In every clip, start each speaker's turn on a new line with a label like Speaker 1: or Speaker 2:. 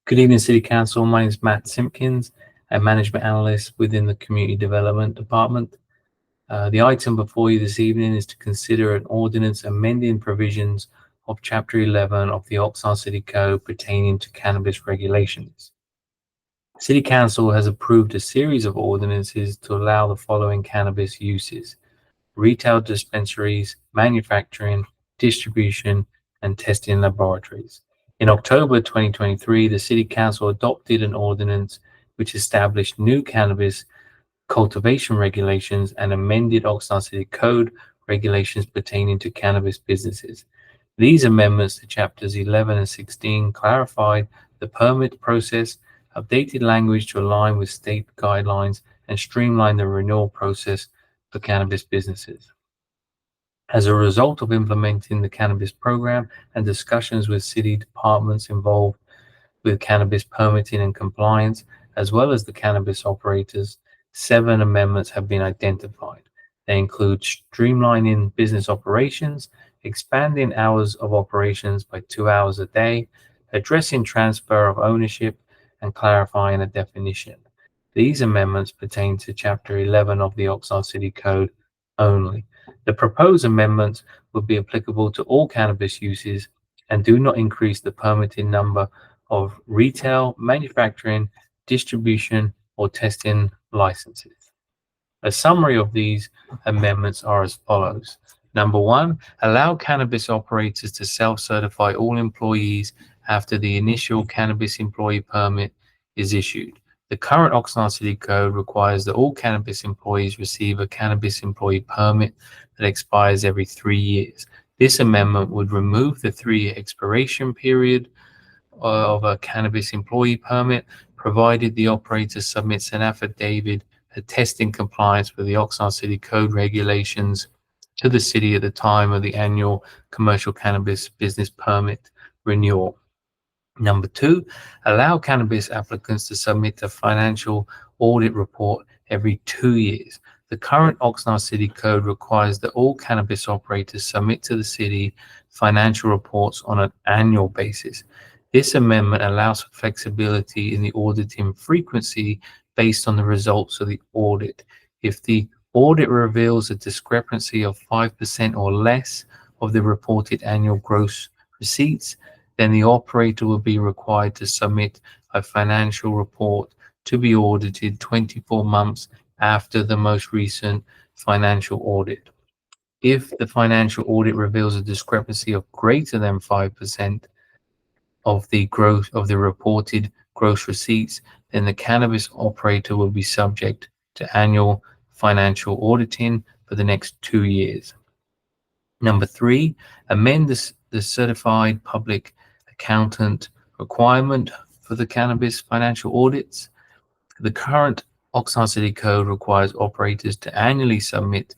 Speaker 1: Good evening, City Council. My name is Matt Simpkins, a management analyst within the Community Development Department. The item before you this evening is to consider an ordinance amending provisions of Chapter 11 of the Oxnard City Code pertaining to cannabis regulations. City Council has approved a series of ordinances to allow the following cannabis uses: retail dispensaries, manufacturing, distribution, and testing laboratories. In October 2023, the City Council adopted an ordinance which established new cannabis cultivation regulations and amended Oxnard City Code regulations pertaining to cannabis businesses. These amendments to Chapters 11 and 16 clarified the permit process, updated language to align with state guidelines, and streamlined the renewal process for cannabis businesses. As a result of implementing the cannabis program and discussions with city departments involved with cannabis permitting and compliance, as well as the cannabis operators, 7 amendments have been identified. They include streamlining business operations, expanding hours of operations by 2 hours a day, addressing transfer of ownership, and clarifying a definition. These amendments pertain to Chapter 11 of the Oxnard City Code only. The proposed amendments would be applicable to all cannabis uses and do not increase the permitted number of retail, manufacturing, distribution, or testing licenses. A summary of these amendments are as follows. Number 1, allow cannabis operators to self-certify all employees after the initial cannabis employee permit is issued. The current Oxnard City Code requires that all cannabis employees receive a cannabis employee permit that expires every 3 years. This amendment would remove the 3-year expiration period of a cannabis employee permit, provided the operator submits an affidavit attesting compliance with the Oxnard City Code regulations to the city at the time of the annual commercial cannabis business permit renewal. Number 2, allow cannabis applicants to submit a financial audit report every 2 years. The current Oxnard City Code requires that all cannabis operators submit to the city financial reports on an annual basis. This amendment allows for flexibility in the auditing frequency based on the results of the audit. If the audit reveals a discrepancy of 5% or less of the reported annual gross receipts, then the operator will be required to submit a financial report to be audited 24 months after the most recent financial audit. If the financial audit reveals a discrepancy of greater than 5% of the reported gross receipts, then the cannabis operator will be subject to annual financial auditing for the next 2 years. Number 3, amend the certified public accountant requirement for the cannabis financial audits. The current Oxnard City Code requires operators to annually submit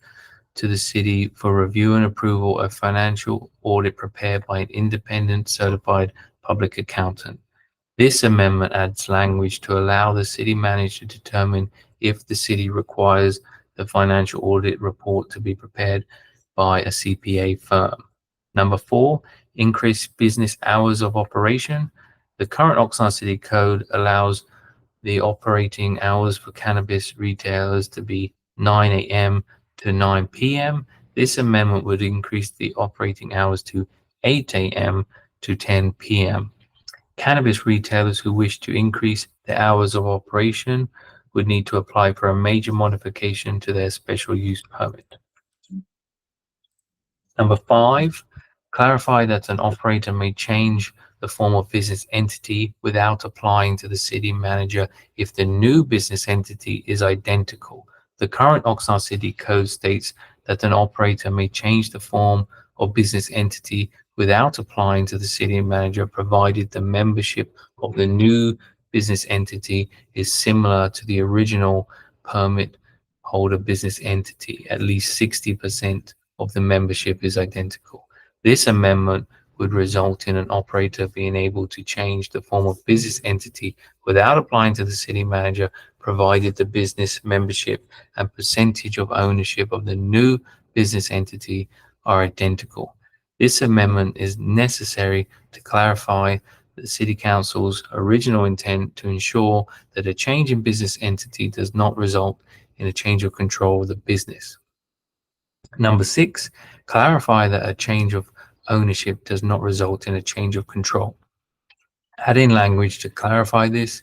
Speaker 1: to the city for review and approval a financial audit prepared by an independent certified public accountant. This amendment adds language to allow the city manager to determine if the city requires the financial audit report to be prepared by a CPA firm. Number 4, increase business hours of operation. The current Oxnard City Code allows the operating hours for cannabis retailers to be 9 a.m. to 9 p.m. This amendment would increase the operating hours to 8 a.m. to 10 p.m. Cannabis retailers who wish to increase the hours of operation would need to apply for a major modification to their special use permit. Number 5, clarify that an operator may change the form of business entity without applying to the city manager if the new business entity is identical. The current Oxnard City Code states that an operator may change the form of business entity without applying to the city manager, provided the membership of the new business entity is similar to the original permit holder business entity. At least 60% of the membership is identical. This amendment would result in an operator being able to change the form of business entity without applying to the city manager, provided the business membership and percentage of ownership of the new business entity are identical. This amendment is necessary to clarify the City Council's original intent to ensure that a change in business entity does not result in a change of control of the business. Number 6, clarify that a change of ownership does not result in a change of control. Add in language to clarify this.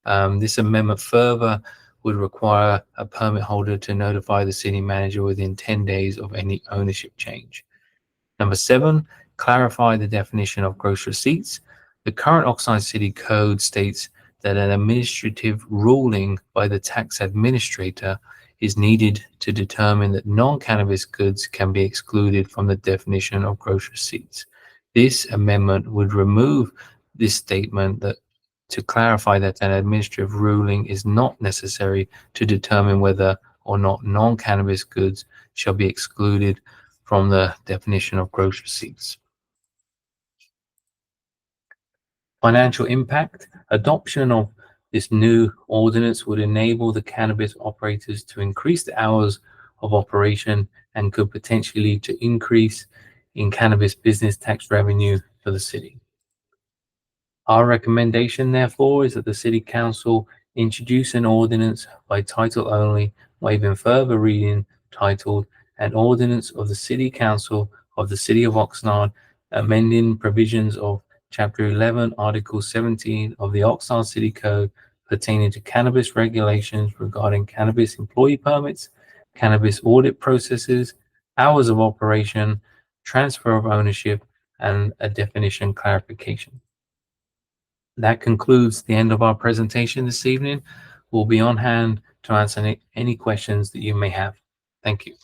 Speaker 1: This amendment further would require a permit holder to notify the city manager within 10 days of any ownership change. Number 7, clarify the definition of gross receipts. The current Oxnard City Code states that an administrative ruling by the tax administrator is needed to determine that non-cannabis goods can be excluded from the definition of gross receipts. This amendment would remove this statement to clarify that an administrative ruling is not necessary to determine whether or not non-cannabis goods shall be excluded from the definition of gross receipts. Financial impact. Adoption of this new ordinance would enable the cannabis operators to increase the hours of operation and could potentially lead to increase in cannabis business tax revenue for the city. Our recommendation, therefore, is that the City Council introduce an ordinance by title only, waiving further reading, titled An Ordinance of the City Council of the City of Oxnard, amending provisions of Chapter 11, Article 17 of the Oxnard City Code pertaining to cannabis regulations regarding cannabis employee permits, cannabis audit processes, hours of operation, transfer of ownership, and a definition clarification. That concludes the end of our presentation this evening. We'll be on hand to answer any questions that you may have. Thank you.